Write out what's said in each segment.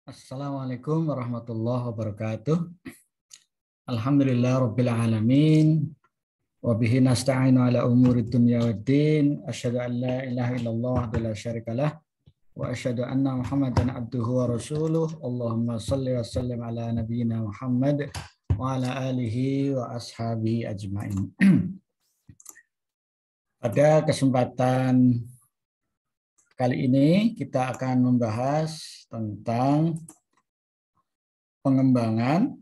Assalamualaikum warahmatullahi wabarakatuh. Alhamdulillah rabbil alamin. Wa bihi nasta'inu ala umuri dunya waddin. Asyhadu an la ilaha illallah wa la syarikalah. Wa asyhadu anna Muhammadan abduhu wa rasuluh. Allahumma salli wa sallim ala nabiyyina Muhammad wa ala alihi wa ashabihi ajmain. Pada kesempatan kali ini kita akan membahas tentang pengembangan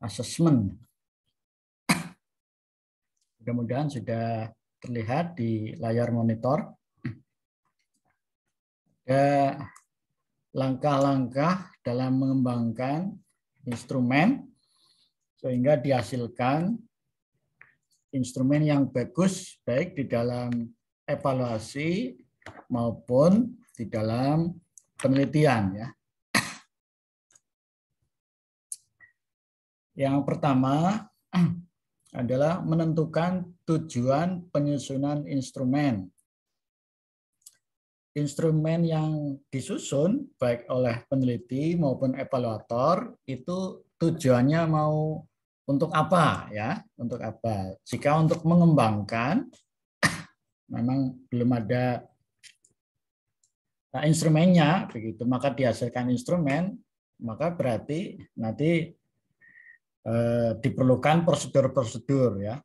asesmen. Mudah-mudahan sudah terlihat di layar monitor. Ada langkah-langkah dalam mengembangkan instrumen sehingga dihasilkan instrumen yang bagus baik di dalam evaluasi maupun di dalam penelitian ya. Yang pertama adalah menentukan tujuan penyusunan instrumen. Instrumen yang disusun baik oleh peneliti maupun evaluator itu tujuannya mau untuk apa ya? Untuk apa? Jika untuk mengembangkan memang belum ada instrumennya begitu, maka dihasilkan instrumen, maka berarti nanti diperlukan prosedur-prosedur ya,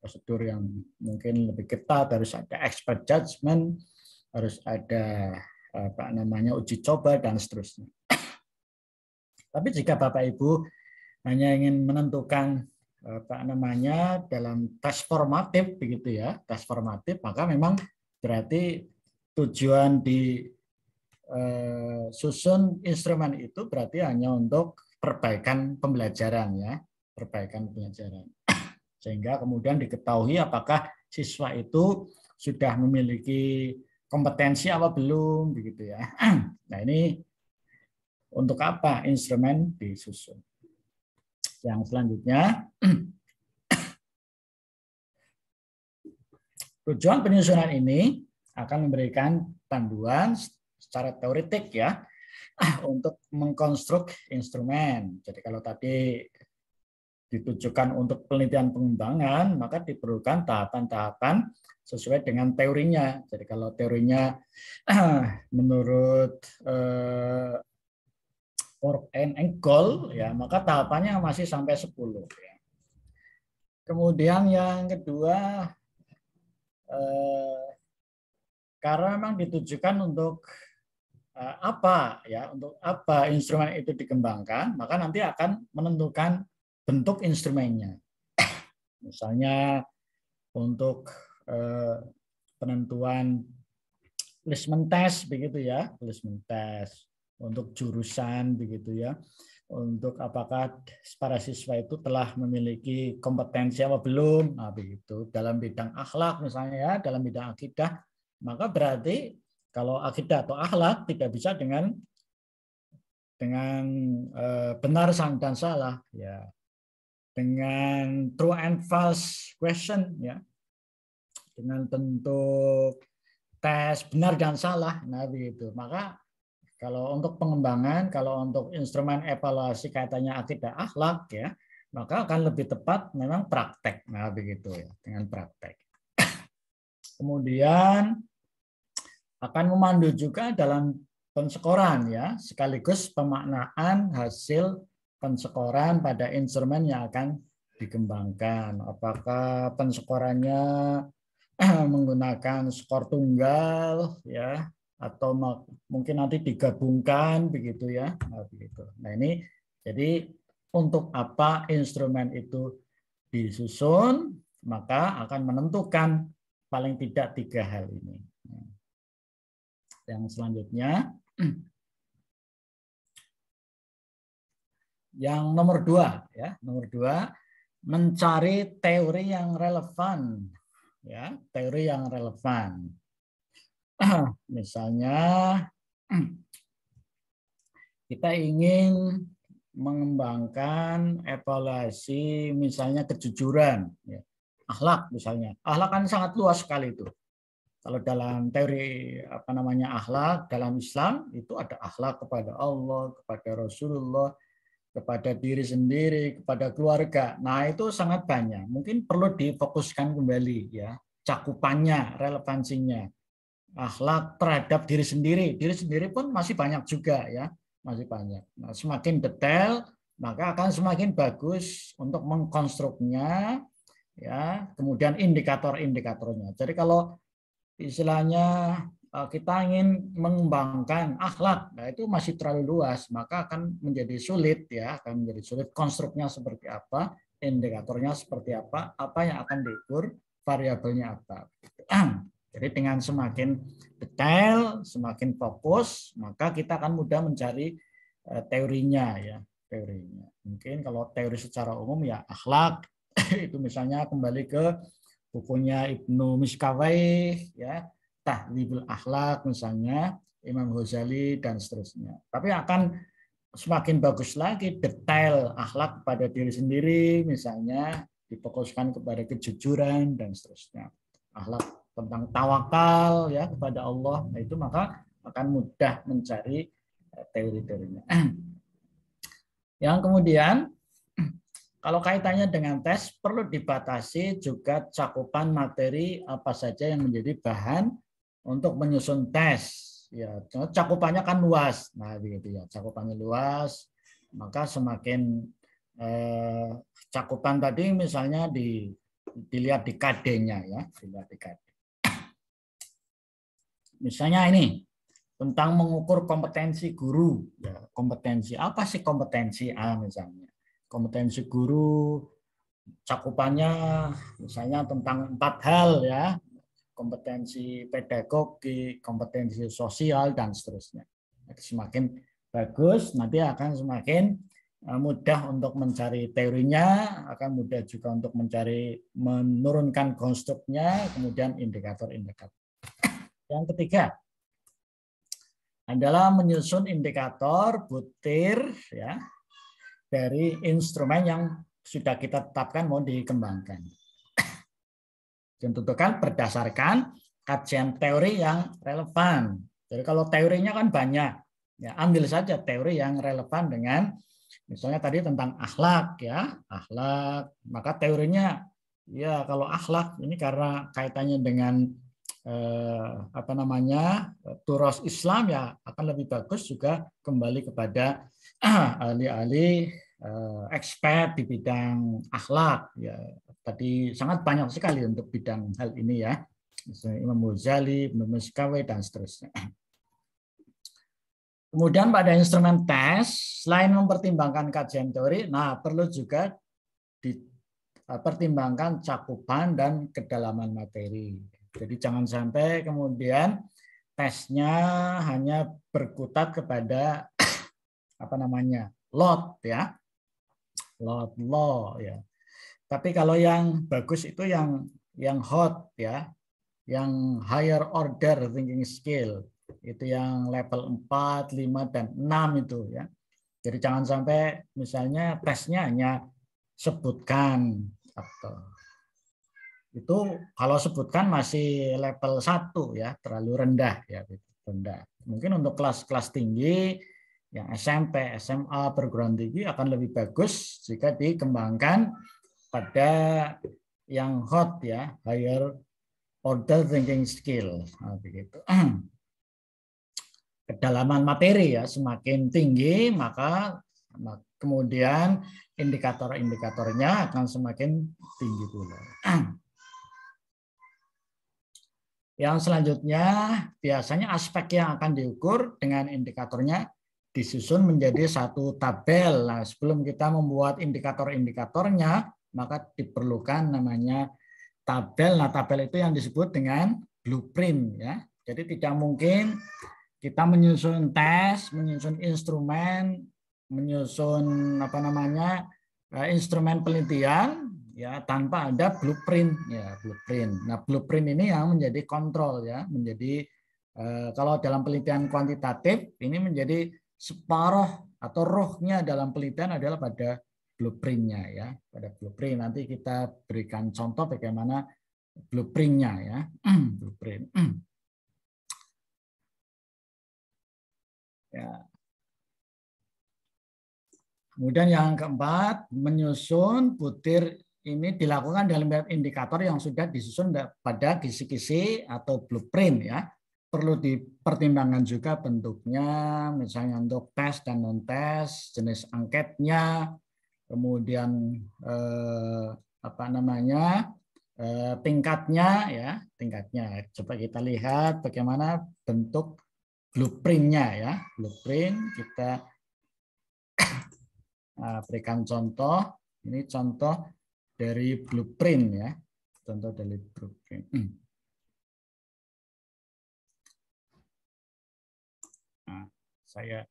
prosedur yang mungkin lebih ketat, harus ada expert judgment, harus ada uji coba dan seterusnya. Tapi jika Bapak Ibu hanya ingin menentukan dalam tes formatif begitu ya, tes formatif, maka memang berarti tujuan di susun instrumen itu berarti hanya untuk perbaikan pembelajaran ya, perbaikan pembelajaran. Sehingga kemudian diketahui apakah siswa itu sudah memiliki kompetensi apa belum begitu ya. Nah, ini untuk apa instrumen disusun. Yang selanjutnya, tujuan penyusunan ini akan memberikan panduan secara teoretik ya untuk mengkonstruk instrumen. Jadi kalau tadi ditujukan untuk penelitian pengembangan, maka diperlukan tahapan-tahapan sesuai dengan teorinya. Jadi kalau teorinya menurut work and goal ya, maka tahapannya masih sampai 10 ya. Kemudian yang kedua, karena memang ditujukan untuk apa ya, untuk apa instrumen itu dikembangkan, maka nanti akan menentukan bentuk instrumennya. Misalnya untuk penentuan placement test begitu ya, placement test untuk jurusan begitu ya, untuk apakah para siswa itu telah memiliki kompetensi apa belum, nah begitu. Dalam bidang akhlak misalnya ya, dalam bidang akidah, maka berarti kalau akidah atau akhlak tidak bisa dengan benar dan salah ya, dengan true and false question ya, dengan bentuk tes benar dan salah, nah begitu. Maka kalau untuk pengembangan, kalau untuk instrumen evaluasi kaitannya akidah akhlak ya, maka akan lebih tepat memang praktek, nah begitu ya, dengan praktek. Kemudian akan memandu juga dalam pensekoran ya, sekaligus pemaknaan hasil pensekoran pada instrumen yang akan dikembangkan. Apakah pensekorannya menggunakan skor tunggal ya, atau mungkin nanti digabungkan begitu ya. Nah, begitu. Nah, ini jadi untuk apa instrumen itu disusun, maka akan menentukan paling tidak 3 hal ini. Yang selanjutnya, yang nomor 2 ya, nomor 2 mencari teori yang relevan ya, teori yang relevan. Misalnya kita ingin mengembangkan evaluasi misalnya kejujuran ya, akhlak misalnya. Akhlak kan sangat luas sekali itu. Kalau dalam teori akhlak dalam Islam itu ada akhlak kepada Allah, kepada Rasulullah, kepada diri sendiri, kepada keluarga. Nah, itu sangat banyak. Mungkin perlu difokuskan kembali ya, cakupannya, relevansinya. Akhlak terhadap diri sendiri. Diri sendiri pun masih banyak juga ya, masih banyak. Nah, semakin detail, maka akan semakin bagus untuk mengkonstruknya ya, kemudian indikator-indikatornya. Jadi kalau istilahnya kita ingin mengembangkan akhlak, nah itu masih terlalu luas, maka akan menjadi sulit ya, akan menjadi sulit konstruknya seperti apa, indikatornya seperti apa yang akan diukur, variabelnya apa. Jadi dengan semakin detail, semakin fokus, maka kita akan mudah mencari teorinya ya, teorinya. Mungkin kalau teori secara umum ya akhlak itu misalnya kembali ke bukunya Ibnu Miskawayh ya, Tahlibul Akhlak misalnya, Imam Ghazali dan seterusnya. Tapi akan semakin bagus lagi detail akhlak pada diri sendiri misalnya, difokuskan kepada kejujuran dan seterusnya. Akhlak tentang tawakal ya kepada Allah, nah itu maka akan mudah mencari teori-teorinya. Yang kemudian kalau kaitannya dengan tes, perlu dibatasi juga cakupan materi apa saja yang menjadi bahan untuk menyusun tes. Ya, cakupannya kan luas. Nah, begitu ya, cakupannya luas, maka semakin cakupan tadi misalnya dilihat di KD-nya ya, dilihat di KD. Misalnya ini tentang mengukur kompetensi guru. Ya, kompetensi apa sih kompetensi A misalnya? Kompetensi guru cakupannya misalnya tentang 4 hal ya, kompetensi pedagogi, kompetensi sosial dan seterusnya. Semakin bagus nanti akan semakin mudah untuk mencari teorinya, akan mudah juga untuk mencari menurunkan konstruknya, kemudian indikator-indikator. Yang ketiga adalah menyusun indikator butir ya dari instrumen yang sudah kita tetapkan mau dikembangkan. Ditentukan berdasarkan kajian teori yang relevan. Jadi kalau teorinya kan banyak, ya ambil saja teori yang relevan dengan misalnya tadi tentang akhlak ya, akhlak. Maka teorinya ya kalau akhlak ini karena kaitannya dengan turos Islam ya akan lebih bagus juga kembali kepada ahli-ahli expert di bidang akhlak ya, tadi sangat banyak sekali untuk bidang hal ini ya, misalnya Imam Ghazali, Ibnu Miskawayh dan seterusnya. Kemudian pada instrumen tes, selain mempertimbangkan kajian teori, nah perlu juga dipertimbangkan cakupan dan kedalaman materi. Jadi jangan sampai kemudian tesnya hanya berkutat kepada lot ya, lot law ya. Tapi kalau yang bagus itu yang hot ya, yang higher order thinking skill, itu yang level 4, 5 dan 6 itu ya. Jadi jangan sampai misalnya tesnya hanya sebutkan atau itu kalau sebutkan masih level 1 ya, terlalu rendah ya, rendah. Mungkin untuk kelas-kelas tinggi yang SMP, SMA, perguruan tinggi akan lebih bagus jika dikembangkan pada yang hot ya, higher order thinking skill. Nah, begitu. Kedalaman materi ya semakin tinggi, maka kemudian indikator-indikatornya akan semakin tinggi pula. Yang selanjutnya biasanya aspek yang akan diukur dengan indikatornya disusun menjadi satu tabel. Nah, sebelum kita membuat indikator-indikatornya, maka diperlukan namanya tabel. Nah, tabel itu yang disebut dengan blueprint ya. Jadi tidak mungkin kita menyusun tes, menyusun instrumen, menyusun instrumen penelitian ya tanpa ada blueprint ya, blueprint. Nah, blueprint ini yang menjadi kontrol ya, menjadi kalau dalam penelitian kuantitatif ini menjadi separuh atau rohnya dalam penelitian adalah pada blueprintnya ya, pada blueprint. Nanti kita berikan contoh bagaimana blueprint-nya ya. Blueprint. Ya. Kemudian yang keempat, menyusun butir ini dilakukan dalam indikator yang sudah disusun pada kisi-kisi atau blueprint ya. Perlu dipertimbangkan juga bentuknya, misalnya untuk tes dan non tes, jenis angketnya, kemudian apa namanya tingkatnya ya, tingkatnya. Coba kita lihat bagaimana bentuk blueprint-nya ya. Blueprint kita berikan contoh. Ini contoh dari blueprint ya. Contoh dari blueprint. Nah, saya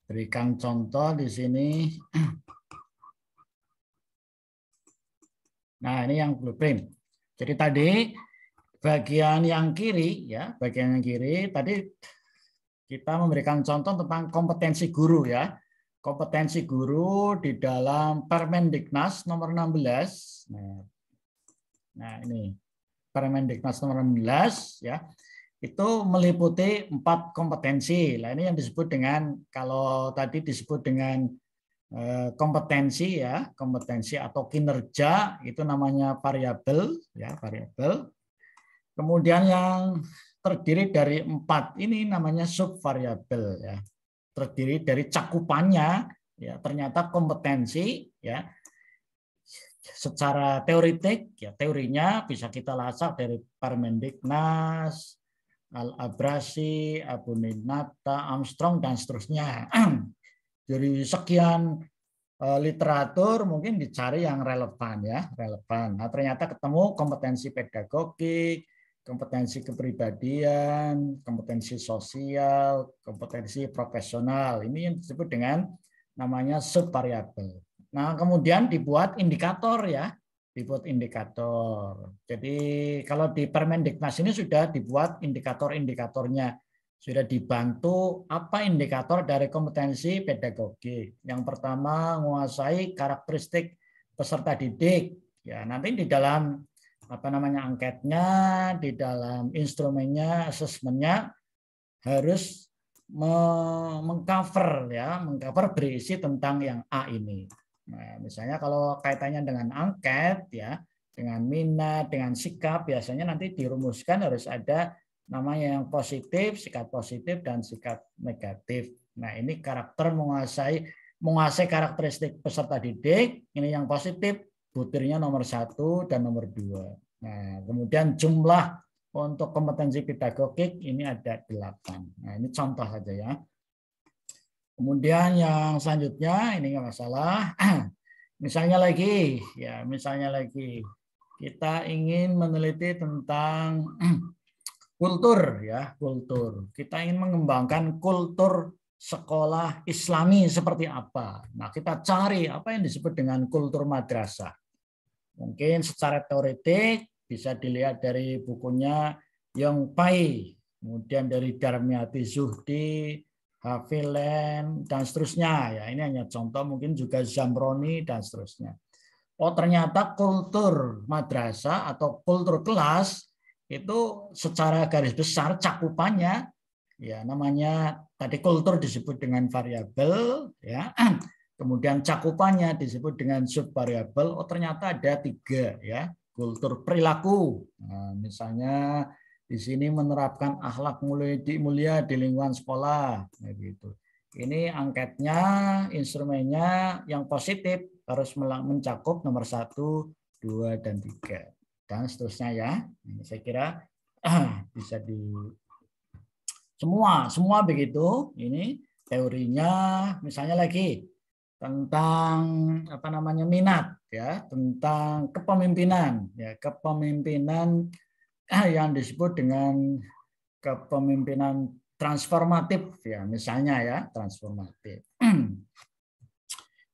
berikan contoh di sini. Nah, ini yang blueprint. Jadi tadi bagian yang kiri ya, bagian yang kiri tadi kita memberikan contoh tentang kompetensi guru ya. Kompetensi guru di dalam Permendiknas nomor 16. Nah, ini Permendiknas nomor 16 ya. Itu meliputi 4 kompetensi. Nah, ini yang disebut dengan, kalau tadi disebut dengan kompetensi ya, kompetensi atau kinerja itu namanya variabel ya, variabel. Kemudian yang terdiri dari 4 ini namanya subvariabel ya. Terdiri dari cakupannya ya, ternyata kompetensi ya secara teoritik ya, teorinya bisa kita lacak dari Permendiknas, Al-Abrasi, Abuninata, Armstrong dan seterusnya. Dari sekian literatur mungkin dicari yang relevan ya, relevan. Nah, ternyata ketemu kompetensi pedagogik, kompetensi kepribadian, kompetensi sosial, kompetensi profesional. Ini yang disebut dengan namanya subvariabel. Nah, kemudian dibuat indikator ya, dibuat indikator. Jadi kalau di Permendiknas ini sudah dibuat indikator-indikatornya. Sudah dibantu apa indikator dari kompetensi pedagogik. Yang pertama, menguasai karakteristik peserta didik. Ya, nanti di dalam apa namanya angketnya, di dalam instrumennya, asesmennya harus mengcover ya, mengcover berisi tentang yang A ini. Nah, misalnya kalau kaitannya dengan angket ya, dengan minat, dengan sikap, biasanya nanti dirumuskan harus ada namanya yang positif, sikap positif dan sikap negatif. Nah, ini karakter menguasai karakteristik peserta didik. Ini yang positif, butirnya nomor 1 dan nomor 2. Nah, kemudian jumlah untuk kompetensi pedagogik ini ada 8. Nah, ini contoh saja ya. Kemudian yang selanjutnya ini nggak masalah. Misalnya lagi, ya misalnya lagi kita ingin meneliti tentang kultur ya, kultur. Kita ingin mengembangkan kultur sekolah Islami seperti apa. Nah, kita cari apa yang disebut dengan kultur madrasah. Mungkin secara teoretik bisa dilihat dari bukunya Yong Pai, kemudian dari Darmiati Zuhdi, Hafilen, dan seterusnya. Ya, ini hanya contoh, mungkin juga Zamroni dan seterusnya. Oh, ternyata kultur madrasah atau kultur kelas itu secara garis besar cakupannya ya namanya tadi kultur disebut dengan variabel ya. Kemudian cakupannya disebut dengan subvariabel. Oh, ternyata ada 3 ya. Kultur perilaku. Nah, misalnya di sini menerapkan akhlak mulia di lingkungan sekolah gitu. Ini angketnya, instrumennya yang positif harus mencakup nomor 1, 2, dan 3. Dan seterusnya ya. Ini saya kira bisa di semua begitu. Ini teorinya misalnya lagi tentang apa namanya minat ya, tentang kepemimpinan ya, kepemimpinan yang disebut dengan kepemimpinan transformatif ya, misalnya ya, transformatif.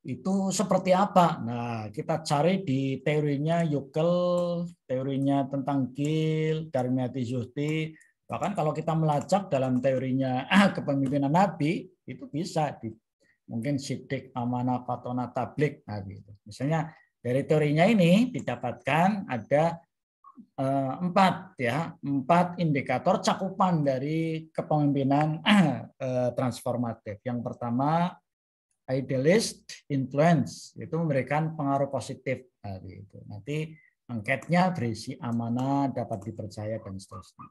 Itu seperti apa? Nah, kita cari di teorinya Yukel, teorinya tentang Gill, Darmiati Zuhdi. Bahkan kalau kita melacak dalam teorinya kepemimpinan Nabi, itu bisa di mungkin Siddiq, Amanah, Fatona, Tablik. Nah, gitu. Misalnya dari teorinya ini didapatkan ada empat ya, empat indikator cakupan dari kepemimpinan transformatif. Yang pertama idealist influence, itu memberikan pengaruh positif. Nanti angketnya berisi amanah, dapat dipercaya dan seterusnya.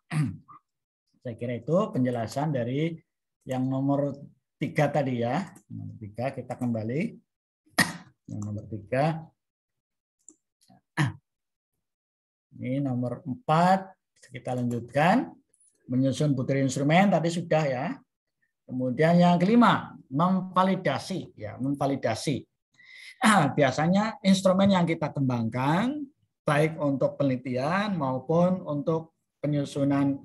Saya kira itu penjelasan dari yang nomor 3 tadi ya. Nomor 3 kita kembali. Yang nomor 3. Ini nomor 4 kita lanjutkan. Menyusun butir instrumen tadi sudah ya. Kemudian yang kelima, memvalidasi ya, memvalidasi. Biasanya instrumen yang kita kembangkan baik untuk penelitian maupun untuk penyusunan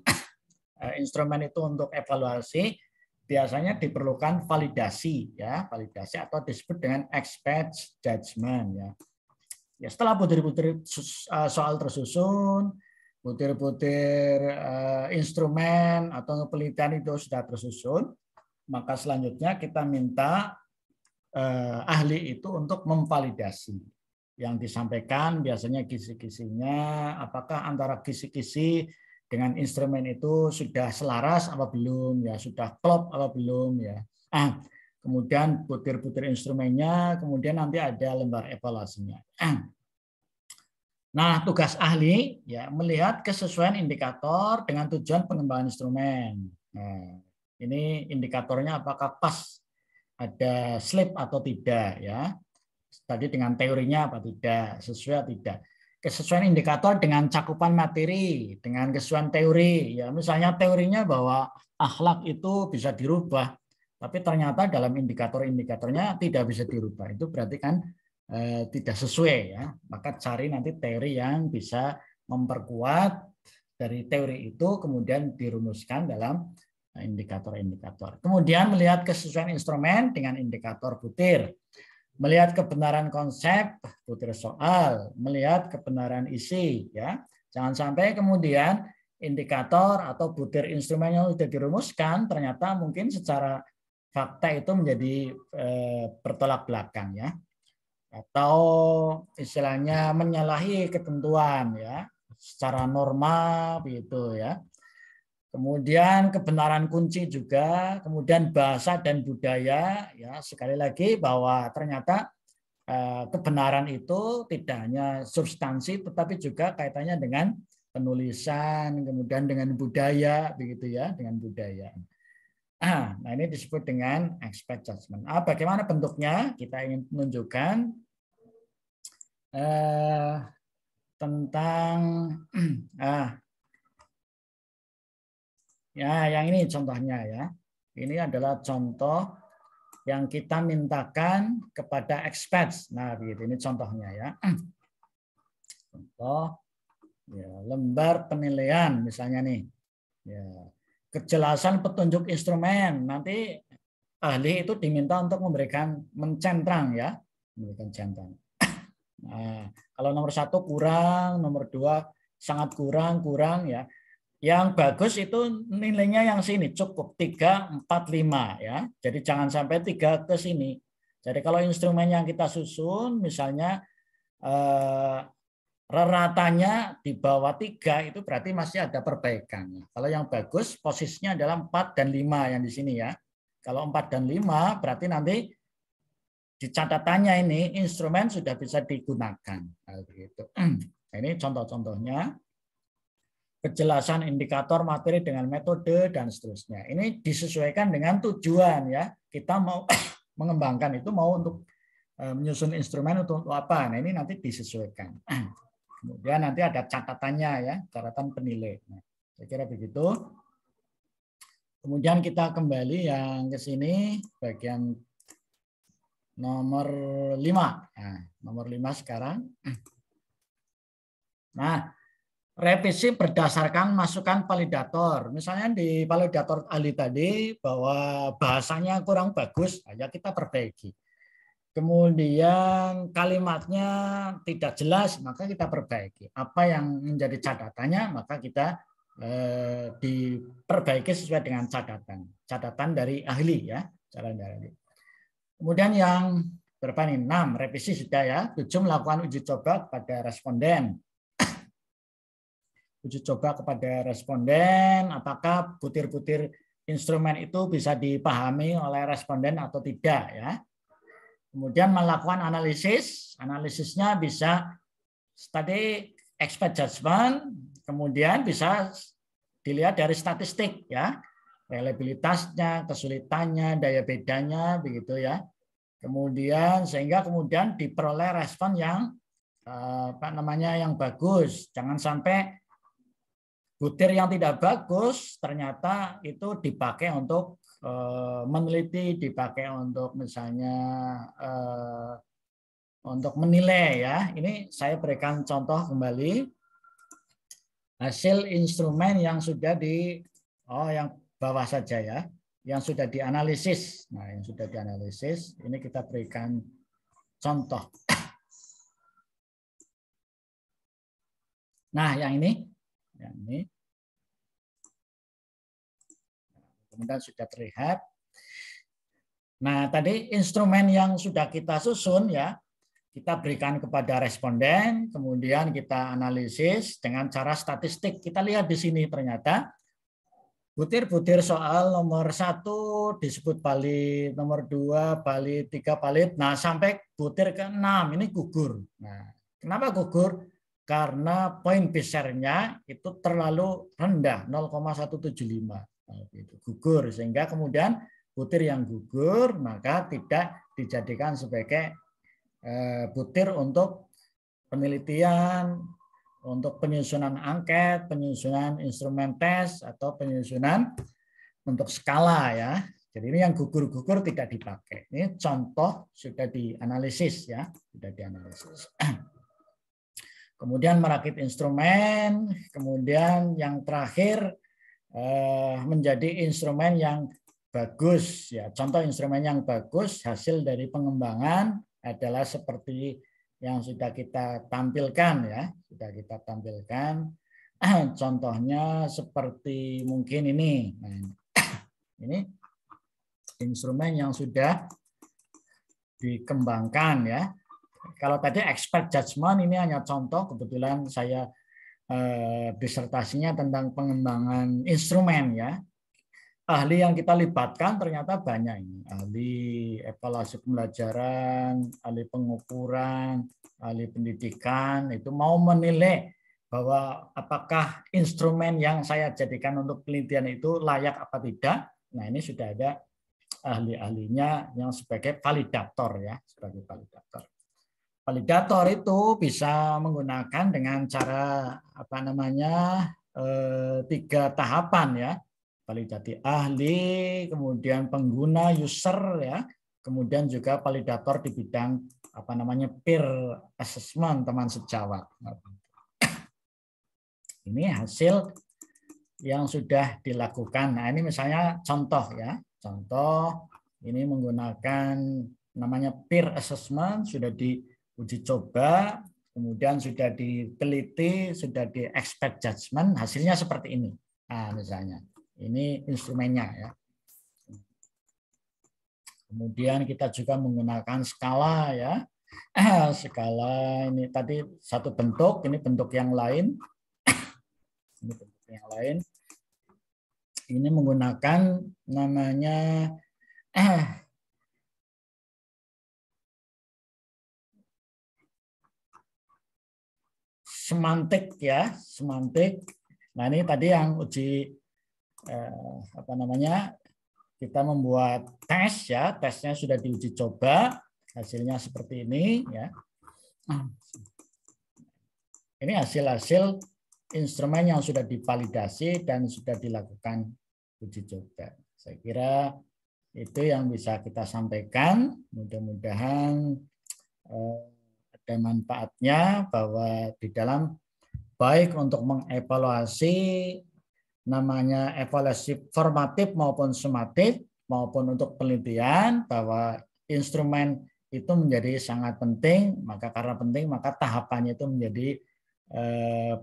instrumen itu untuk evaluasi biasanya diperlukan validasi ya, validasi atau disebut dengan expert judgment ya. Ya, setelah butir-butir soal tersusun, butir-butir instrumen atau penelitian itu sudah tersusun, maka selanjutnya kita minta ahli itu untuk memvalidasi yang disampaikan, biasanya kisi-kisinya, apakah antara kisi-kisi dengan instrumen itu sudah selaras apa belum ya, sudah klop apa belum ya. Kemudian butir-butir instrumennya, kemudian nanti ada lembar evaluasinya. Nah, tugas ahli ya melihat kesesuaian indikator dengan tujuan pengembangan instrumen. Nah, ini indikatornya apakah pas, ada slip atau tidak ya. Tadi dengan teorinya apa tidak, sesuai atau tidak. Kesesuaian indikator dengan cakupan materi, dengan kesesuaian teori. Ya, misalnya teorinya bahwa akhlak itu bisa dirubah, tapi ternyata dalam indikator-indikatornya tidak bisa dirubah. Itu berarti kan tidak sesuai ya. Maka cari nanti teori yang bisa memperkuat dari teori itu kemudian dirumuskan dalam indikator-indikator. Kemudian melihat kesesuaian instrumen dengan indikator butir. Melihat kebenaran konsep butir soal, melihat kebenaran isi ya. Jangan sampai kemudian indikator atau butir instrumen yang sudah dirumuskan ternyata mungkin secara fakta itu menjadi bertolak belakang ya. Atau istilahnya menyalahi ketentuan ya, secara norma begitu ya. Kemudian kebenaran kunci juga, kemudian bahasa dan budaya ya, sekali lagi bahwa ternyata kebenaran itu tidak hanya substansi tetapi juga kaitannya dengan penulisan, kemudian dengan budaya begitu ya, dengan budaya. Nah, ini disebut dengan expert judgment. Bagaimana bentuknya? Kita ingin menunjukkan tentang ya, yang ini contohnya ya. Ini adalah contoh yang kita mintakan kepada experts. Nah, begitu ini contohnya ya. Contoh ya, lembar penilaian misalnya nih. Ya, kejelasan petunjuk instrumen. Nanti ahli itu diminta untuk memberikan mencentrang ya, memberikan centang. Nah, kalau nomor 1 kurang, nomor 2 sangat kurang ya. Yang bagus itu nilainya yang sini cukup 3, 4, 5 ya. Jadi jangan sampai 3 ke sini. Jadi kalau instrumen yang kita susun misalnya raratanya di bawah 3 itu berarti masih ada perbaikan. Kalau yang bagus posisinya adalah 4 dan 5 yang di sini ya. Kalau 4 dan 5 berarti nanti di catatannya ini instrumen sudah bisa digunakan. Nah, begitu. Ini contoh-contohnya. Kejelasan indikator materi dengan metode dan seterusnya. Ini disesuaikan dengan tujuan ya. Kita mau mengembangkan itu mau untuk menyusun instrumen untuk apa? Nah, ini nanti disesuaikan. Kemudian nanti ada catatannya ya, catatan penilai. Nah, saya kira begitu. Kemudian kita kembali yang ke sini bagian nomor 5. Nah, nomor 5 sekarang. Nah, revisi berdasarkan masukan validator. Misalnya di validator ahli tadi bahwa bahasanya kurang bagus, ya kita perbaiki. Kemudian kalimatnya tidak jelas, maka kita perbaiki. Apa yang menjadi catatannya, maka kita diperbaiki sesuai dengan catatan dari ahli ya. Kemudian yang berapa nih? 6, revisi sudah ya. 7, melakukan uji coba pada responden. uji coba kepada responden, apakah butir-butir instrumen itu bisa dipahami oleh responden atau tidak ya. Kemudian melakukan analisisnya bisa tadi expert judgment, kemudian bisa dilihat dari statistik ya, reliabilitasnya, kesulitannya, daya bedanya begitu ya. Kemudian sehingga kemudian diperoleh respon yang yang bagus. Jangan sampai butir yang tidak bagus ternyata itu dipakai untuk meneliti, dipakai untuk misalnya untuk menilai ya. Ini saya berikan contoh kembali hasil instrumen yang sudah yang bawah saja ya, yang sudah dianalisis. Nah, yang sudah dianalisis ini kita berikan contoh. Nah, yang ini. Kemudian sudah terlihat. Nah, tadi instrumen yang sudah kita susun ya, kita berikan kepada responden, kemudian kita analisis dengan cara statistik. Kita lihat di sini ternyata butir-butir soal nomor 1 disebut palit, nomor 2 palit, 3 palit. Nah, sampai butir ke-6 ini gugur. Nah, kenapa gugur? Karena poin besarnya itu terlalu rendah, 0,175. Gugur, sehingga kemudian butir yang gugur maka tidak dijadikan sebagai butir untuk penelitian, untuk penyusunan angket, penyusunan instrumen tes, atau penyusunan untuk skala ya. Jadi ini yang gugur-gugur tidak dipakai. Ini contoh sudah dianalisis ya, sudah dianalisis. Kemudian merakit instrumen, kemudian yang terakhir menjadi instrumen yang bagus ya. Contoh instrumen yang bagus hasil dari pengembangan adalah seperti yang sudah kita tampilkan ya, sudah kita tampilkan. Contohnya seperti mungkin ini. Nah, ini instrumen yang sudah dikembangkan ya. Kalau tadi expert judgment ini hanya contoh, kebetulan saya disertasinya tentang pengembangan instrumen ya. Ahli yang kita libatkan ternyata banyak ini. Ahli evaluasi pembelajaran, ahli pengukuran, ahli pendidikan, itu mau menilai bahwa apakah instrumen yang saya jadikan untuk penelitian itu layak apa tidak. Nah, ini sudah ada ahli-ahlinya yang sebagai validator ya, sebagai validator. Validator itu bisa menggunakan dengan cara 3 tahapan ya. Validator ahli, kemudian pengguna user ya, kemudian juga validator di bidang peer assessment, teman sejawat. Ini hasil yang sudah dilakukan. Nah, ini misalnya contoh ya. Contoh ini menggunakan namanya peer assessment, sudah diuji coba, kemudian sudah diteliti, sudah di expert judgment, hasilnya seperti ini. Nah, misalnya ini instrumennya ya. Kemudian kita juga menggunakan skala ya. Skala ini tadi satu bentuk, ini bentuk yang lain. Ini bentuk yang lain. Ini menggunakan namanya semantik ya, semantik. Nah, ini tadi yang uji kita membuat tes ya, tesnya sudah diuji coba, hasilnya seperti ini ya. Ini hasil-hasil instrumen yang sudah divalidasi dan sudah dilakukan uji coba. Saya kira itu yang bisa kita sampaikan. Mudah-mudahan ada manfaatnya bahwa di dalam baik untuk mengevaluasi namanya evaluasi formatif maupun sumatif maupun untuk penelitian, bahwa instrumen itu menjadi sangat penting. Maka karena penting maka tahapannya itu menjadi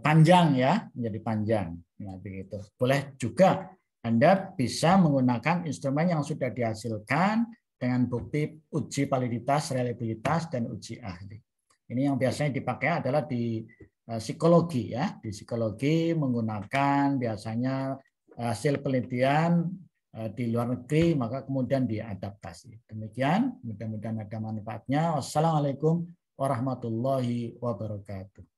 panjang ya, menjadi panjang. Nah, begitu. Boleh juga Anda bisa menggunakan instrumen yang sudah dihasilkan dengan bukti uji validitas, reliabilitas, dan uji ahli. Ini yang biasanya dipakai adalah di psikologi ya. Di psikologi menggunakan biasanya hasil penelitian di luar negeri, maka kemudian diadaptasi. Demikian, mudah-mudahan ada manfaatnya. Wassalamualaikum warahmatullahi wabarakatuh.